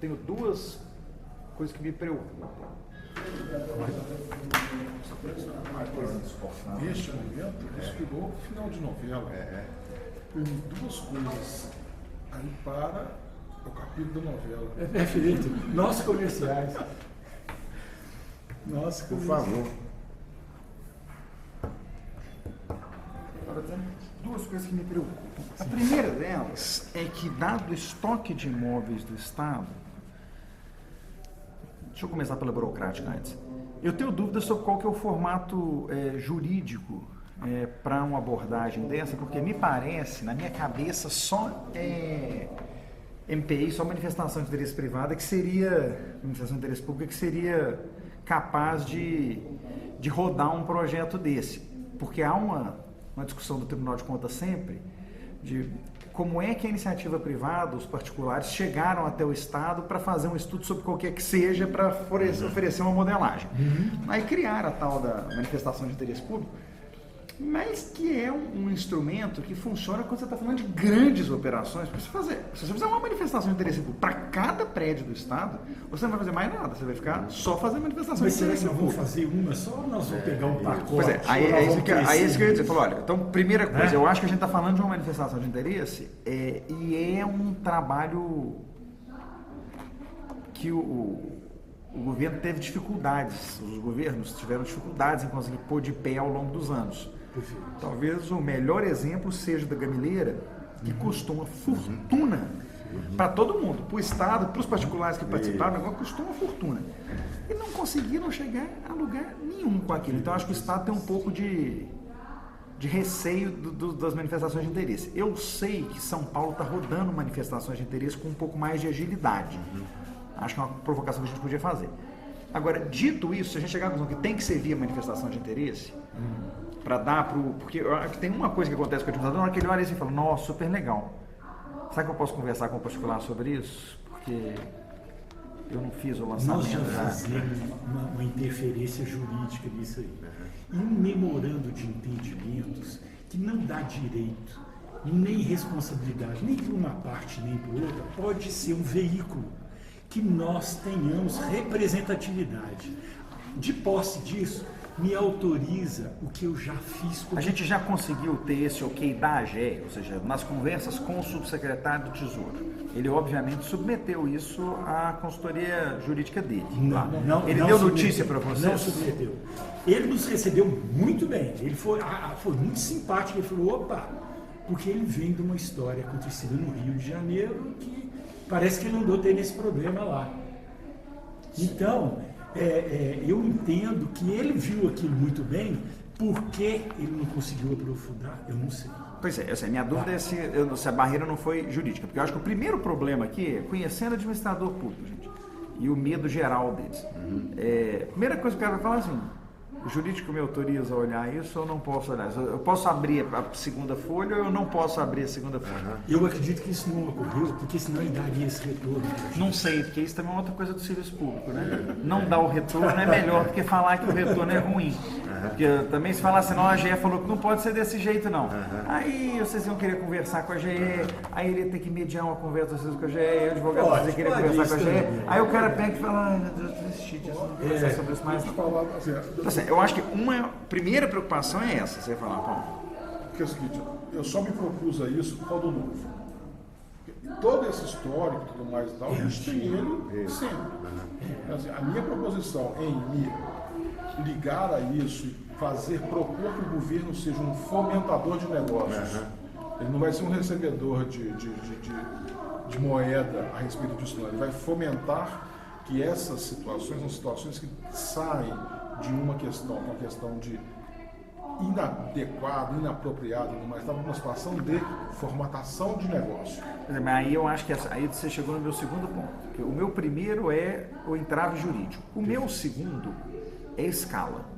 tenho duas coisas que me preocupam. Neste momento, isso pegou final de novela. Tem duas coisas. Aí para o capítulo da novela. É, Felipe, nossos comerciais. Por favor. Duas coisas que me preocupam. A primeira delas é que, dado o estoque de imóveis do Estado, deixa eu começar pela burocrática antes. Eu tenho dúvidas sobre qual que é o formato jurídico para uma abordagem dessa, porque me parece, na minha cabeça, só MPI, só manifestação de interesse privado, que seria, manifestação de interesse público, que seria capaz de rodar um projeto desse. Porque há uma discussão do Tribunal de Contas sempre, de como é que a iniciativa privada, os particulares, chegaram até o Estado para fazer um estudo sobre qualquer que seja, para oferecer uma modelagem. Aí criaram a tal da manifestação de interesse público, mas que é um instrumento que funciona quando você está falando de grandes operações. Se você fizer uma manifestação de interesse público para cada prédio do Estado, você não vai fazer mais nada, você vai ficar só fazendo manifestação Mas de será interesse que nós público. vamos fazer uma só ou nós vamos pegar um pacote? Pois é, aí é isso que eu ia dizer. Falou, olha, então, primeira coisa, eu acho que a gente está falando de uma manifestação de interesse e é um trabalho que o governo teve dificuldades, os governos tiveram dificuldades em conseguir pôr de pé ao longo dos anos. Perfeito. Talvez o melhor exemplo seja da Gamileira, que custou uma fortuna para todo mundo, para o Estado, para os particulares que participaram, agora custou uma fortuna. E não conseguiram chegar a lugar nenhum com aquilo. Então, acho que o Estado tem um pouco de receio das manifestações de interesse. Eu sei que São Paulo está rodando manifestações de interesse com um pouco mais de agilidade. Acho que é uma provocação que a gente podia fazer. Agora, dito isso, se a gente chegar à conclusão que tem que ser via manifestação de interesse, para dar para o... Porque eu acho que tem uma coisa que acontece com o administrador, na hora que ele olha assim e fala, nossa, super legal. Será que eu posso conversar com o particular sobre isso? Porque eu não fiz o lançamento. Nós já fizemos uma interferência jurídica nisso aí. E um memorando de entendimentos que não dá direito, nem responsabilidade, nem para uma parte, nem para outra, pode ser um veículo que nós tenhamos representatividade. De posse disso, me autoriza o que eu já fiz com... A gente já conseguiu ter esse ok da AGE, ou seja, nas conversas com o subsecretário do Tesouro. Ele, obviamente, submeteu isso à consultoria jurídica dele. Ele deu notícia para vocês? Não submeteu. Ele nos recebeu muito bem. Ele foi muito simpático. Ele falou, opa, porque ele vem de uma história acontecida no Rio de Janeiro que parece que ele andou tendo esse problema lá. Então... eu entendo que ele viu aquilo muito bem, por que ele não conseguiu aprofundar, eu não sei. Pois é, minha dúvida é se a barreira não foi jurídica, porque eu acho que o primeiro problema aqui é conhecendo o administrador público, gente, e o medo geral deles. A primeira coisa que o cara vai falar assim, o jurídico me autoriza a olhar isso, eu não posso olhar isso. Eu posso abrir a segunda folha ou eu não posso abrir a segunda folha? Eu acredito que isso não ocorreu, porque senão ele daria esse retorno. Não sei, porque isso também é outra coisa do serviço público, né? Não dar o retorno é melhor do que falar que o retorno é ruim. Porque também se falar assim, não, a AGE falou que não pode ser desse jeito, não. Aí vocês iam querer conversar com a AGE, aí ele ia ter que mediar uma conversa com a AGE, o advogado ia querer conversar com a AGE, aí o cara pega e fala, ai meu Deus, eu desisti disso, não vou conversar sobre isso mais não. Assim, eu acho que uma primeira preocupação é essa, você vai falar, Paulo. Porque é o seguinte, eu só me propus a isso por causa do novo. Todo esse histórico e tudo mais e tal, a gente tem ele sempre. Assim, a minha proposição em me ligar a isso e propor que o governo seja um fomentador de negócios. Ele não vai ser um recebedor de moeda a respeito disso, não. Ele vai fomentar que essas situações são situações que saem de uma questão de inadequado, inapropriado, mas estava numa situação de formatação de negócio. Mas aí eu acho que aí você chegou no meu segundo ponto. O meu primeiro é o entrave jurídico. O meu segundo é escala.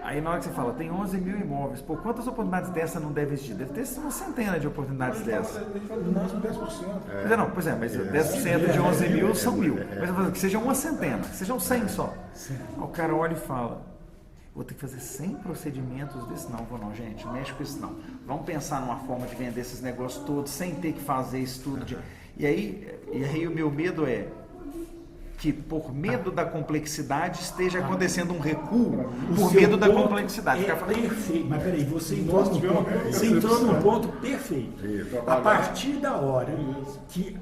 Aí na hora que você fala, tem 11 mil imóveis, pô, quantas oportunidades dessa não deve existir? Deve ter uma centena de oportunidades dessas. A gente fala do máximo 10%. Mas 10% de 11 mil são 1000. Mas que seja uma centena, que sejam 100 só. Aí o cara olha e fala, vou ter que fazer 100 procedimentos desse? Não, vou não, gente, não mexe com isso não. Vamos pensar numa forma de vender esses negócios todos sem ter que fazer isso tudo. E aí o meu medo é que por medo da complexidade esteja acontecendo um recuo por medo da complexidade. Perfeito, mas peraí, você entrou num ponto perfeito. A partir da hora que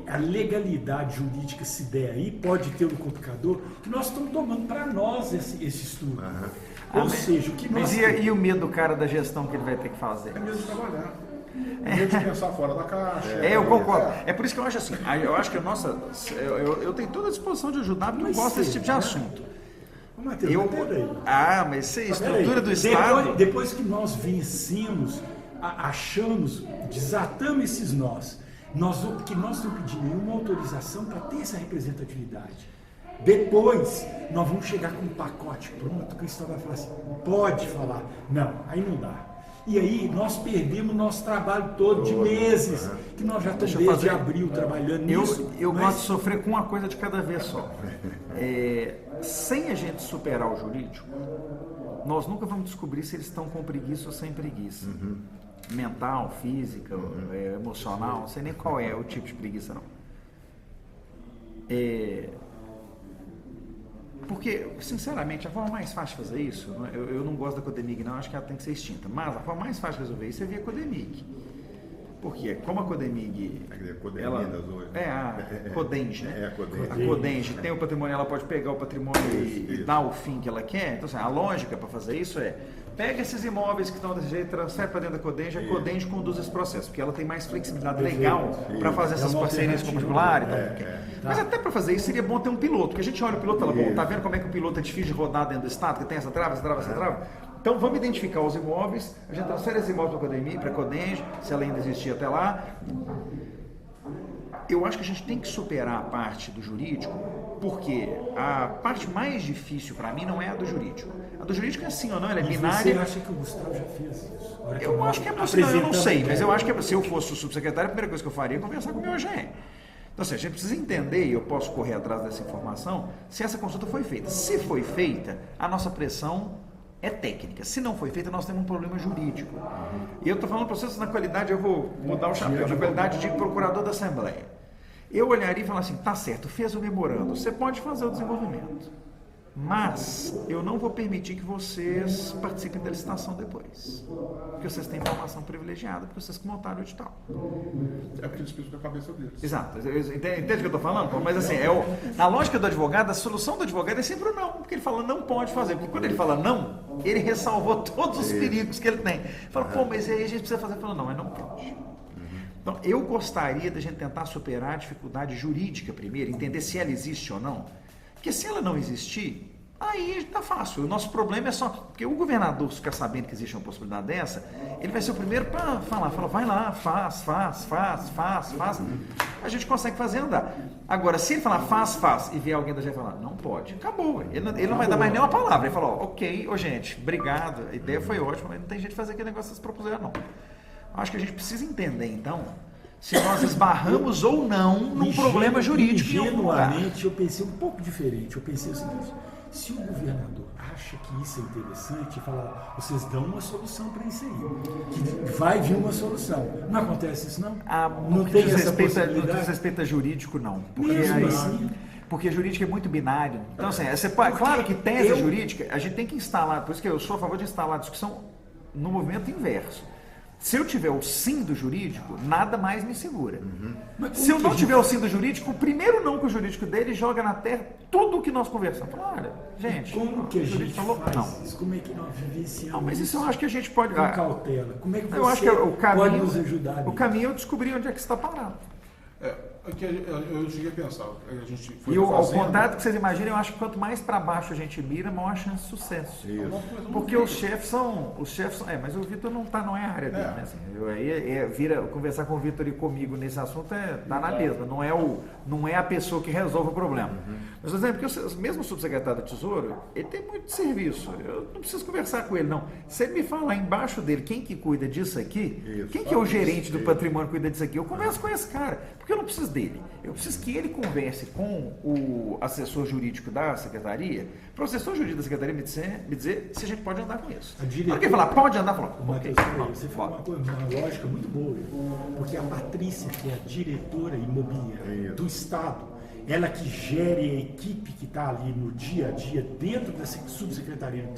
a legalidade jurídica se der aí, pode ter um complicador, que nós estamos tomando para nós esse estudo. Ou seja, o que nós... Mas e o medo do cara da gestão que ele vai ter que fazer? É medo de trabalhar. É medo de pensar fora da caixa. Eu concordo. É por isso que eu acho assim, eu acho que a nossa... Eu tenho toda a disposição de ajudar, porque eu gosto desse tipo de assunto. Mateus, mas isso é estrutura do Estado. Depois que nós vencemos, achamos, desatamos esses nós, que nós não pedimos nenhuma autorização para ter essa representatividade. Depois, nós vamos chegar com um pacote pronto, que o Estado vai falar assim, pode falar. Não, aí não dá. E aí nós perdemos o nosso trabalho todo de meses, que nós já estamos desde abril trabalhando nisso. Eu gosto de sofrer com uma coisa de cada vez só. Sem a gente superar o jurídico, nós nunca vamos descobrir se eles estão com preguiça ou sem preguiça. Mental, física, emocional, não sei nem qual é o tipo de preguiça, não. Porque, sinceramente, a forma mais fácil de fazer isso, eu não gosto da Codemig não, acho que ela tem que ser extinta, mas a forma mais fácil de resolver isso é via Codemig. Porque como a Codemig... a Codenge, né? A Codenge tem o patrimônio, ela pode pegar o patrimônio e dar o fim que ela quer. Então, assim, a lógica para fazer isso pega esses imóveis que estão desse jeito, transfere para dentro da Codenge, a Codenge conduz esse processo, porque ela tem mais flexibilidade legal para fazer essas parcerias particulares. Mas até para fazer isso seria bom ter um piloto, porque a gente olha o piloto e fala, bom, tá vendo como é que o piloto é difícil de rodar dentro do Estado, que tem essa trava, essa trava, essa trava? Então vamos identificar os imóveis, a gente transfere esses imóveis para a Codenge, se ela ainda existir até lá. Eu acho que a gente tem que superar a parte do jurídico, porque a parte mais difícil para mim não é a do jurídico. A do jurídico é sim ou não, ela é binária. Você acha que o Gustavo já fez isso? Eu acho que é possível, eu não sei, mas eu acho que se eu fosse o subsecretário, a primeira coisa que eu faria é conversar com o meu AGE. Então, assim, a gente precisa entender, e eu posso correr atrás dessa informação, se essa consulta foi feita. Se foi feita, a nossa pressão é técnica. Se não foi feita, nós temos um problema jurídico. E eu estou falando para vocês na qualidade, eu vou mudar o chapéu, na qualidade de procurador da Assembleia. Eu olharia e falaria assim, tá certo, fez o memorando, você pode fazer o desenvolvimento, mas eu não vou permitir que vocês participem da licitação depois, porque vocês têm informação privilegiada, porque vocês que montaram o edital. É porque eles pensam na cabeça deles. Exato, entende o que eu estou falando? Mas assim, na lógica do advogado, a solução do advogado é sempre o não, porque ele fala não pode fazer, porque quando ele fala não, ele ressalvou todos os perigos que ele tem. Fala, mas aí a gente precisa fazer, fala, não, mas não pode. Então, eu gostaria de a gente tentar superar a dificuldade jurídica primeiro, entender se ela existe ou não. Porque se ela não existir, aí está fácil. O nosso problema é só... Porque o governador, se ficar sabendo que existe uma possibilidade dessa, ele vai ser o primeiro para falar, vai lá, faz. A gente consegue fazer andar. Agora, se ele falar faz, e vier alguém da gente falar, não pode, acabou. Ele não vai dar mais nenhuma palavra. Ele falou, ok, gente, obrigado, a ideia foi ótima, mas não tem jeito de fazer aquele negócio que vocês propuseram, não. Acho que a gente precisa entender, então, se nós esbarramos ou não num problema jurídico. Ingenuamente, eu pensei um pouco diferente. Eu pensei o seguinte, se o governador acha que isso é interessante, fala, vocês dão uma solução para isso aí, que vai vir uma solução. Não acontece isso, não? Não tem essa possibilidade? No que diz respeito a jurídico, não. Porque jurídico é muito binário. Então, assim, claro que tese jurídica, a gente tem que instalar, por isso que eu sou a favor de instalar a discussão no movimento inverso. Se eu tiver o sim do jurídico, nada mais me segura. Se eu não tiver o sim do jurídico, o primeiro não que o jurídico dele joga na terra tudo o que nós conversamos. Olha, gente, como que a gente falou? Não. Como é que nós vivenciamos? Não, mas isso eu acho que a gente pode... Com cautela. Como é que você eu acho que pode nos ajudar? O caminho é eu descobrir onde é que está parado. Eu cheguei a pensar. A gente foi e ao contrário do que vocês imaginam, eu acho que quanto mais para baixo a gente mira, maior a chance de sucesso. Isso. Porque os chefes são. mas o Vitor não é a área dele, né? Assim, conversar com o Vitor e comigo nesse assunto dá na mesma. Não é a pessoa que resolve o problema. Mas, por exemplo, porque mesmo o subsecretário do Tesouro, ele tem muito serviço. Eu não preciso conversar com ele, não. Se ele me falar embaixo dele quem que cuida disso aqui, quem que é o gerente do patrimônio que cuida disso aqui, eu converso com esse cara, porque eu não preciso dele. ele. Eu preciso que ele converse com o assessor jurídico da secretaria, para o assessor jurídico da secretaria me dizer se a gente pode andar com isso. Porque ele falar, pode andar, fala, ok, você falou uma lógica muito boa, porque a Patrícia, que é a diretora imobiliária do Estado, ela que gere a equipe que está ali no dia a dia dentro da subsecretaria